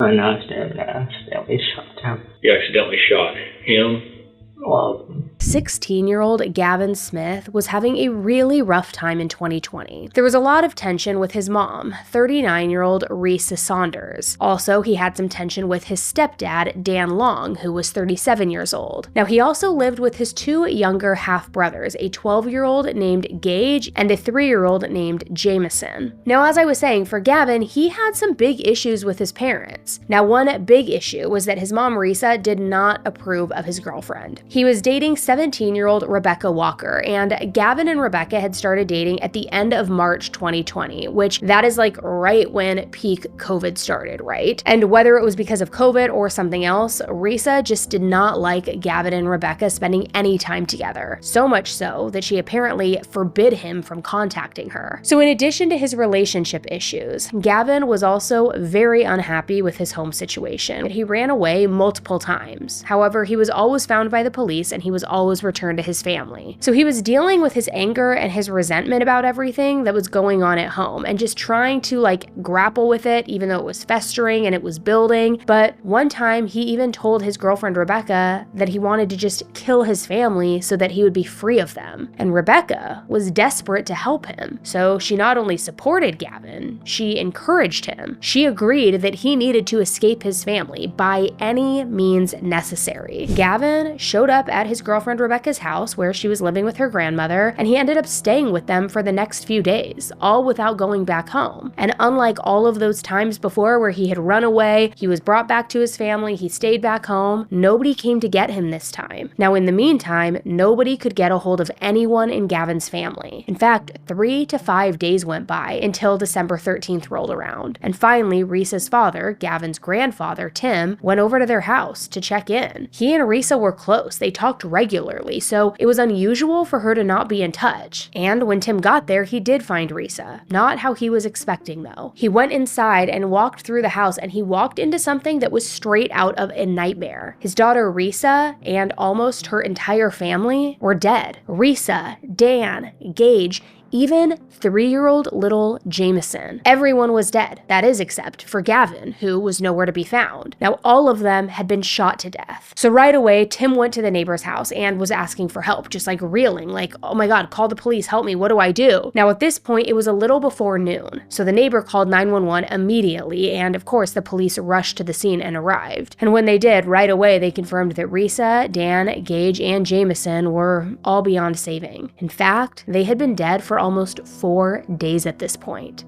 accidentally shot him. You accidentally shot him? Well, 16-year-old Gavin Smith was having a really rough time in 2020. There was a lot of tension with his mom, 39-year-old Risa Saunders. Also, he had some tension with his stepdad, Dan Long, who was 37 years old. Now, he also lived with his two younger half-brothers, a 12-year-old named Gage and a 3-year-old named Jameson. Now, as I was saying, for Gavin, he had some big issues with his parents. Now, one big issue was that his mom, Risa, did not approve of his girlfriend. He was dating 17-year-old Rebecca Walker, and Gavin and Rebecca had started dating at the end of March 2020, which that is like right when peak COVID started, right? And whether it was because of COVID or something else, Risa just did not like Gavin and Rebecca spending any time together. So much so that she apparently forbid him from contacting her. So in addition to his relationship issues, Gavin was also very unhappy with his home situation. He ran away multiple times. However, he was always found by the police and he was always returned to his family. So he was dealing with his anger and his resentment about everything that was going on at home and just trying to grapple with it, even though it was festering and it was building. But one time he even told his girlfriend Rebecca that he wanted to just kill his family so that he would be free of them. And Rebecca was desperate to help him. So she not only supported Gavin, she encouraged him. She agreed that he needed to escape his family by any means necessary. Gavin showed up at his girlfriend Rebecca's house where she was living with her grandmother, and he ended up staying with them for the next few days, all without going back home. And unlike all of those times before where he had run away, he was brought back to his family, he stayed back home, nobody came to get him this time. Now in the meantime, nobody could get a hold of anyone in Gavin's family. In fact, 3 to 5 days went by until December 13th rolled around. And finally, Risa's father, Gavin's grandfather, Tim, went over to their house to check in. He and Risa were close. They talked regularly, so it was unusual for her to not be in touch. And when Tim got there, he did find Risa. Not how he was expecting, though. He went inside and walked through the house, and he walked into something that was straight out of a nightmare. His daughter Risa and almost her entire family were dead. Risa, Dan, Gage, even 3-year-old little Jameson. Everyone was dead. That is except for Gavin, who was nowhere to be found. Now, all of them had been shot to death. So right away, Tim went to the neighbor's house and was asking for help, just reeling, oh my God, call the police, help me, what do I do? Now, at this point, it was a little before noon. So the neighbor called 911 immediately, and of course, the police rushed to the scene and arrived. And when they did, right away, they confirmed that Risa, Dan, Gage, and Jameson were all beyond saving. In fact, they had been dead for almost 4 days at this point.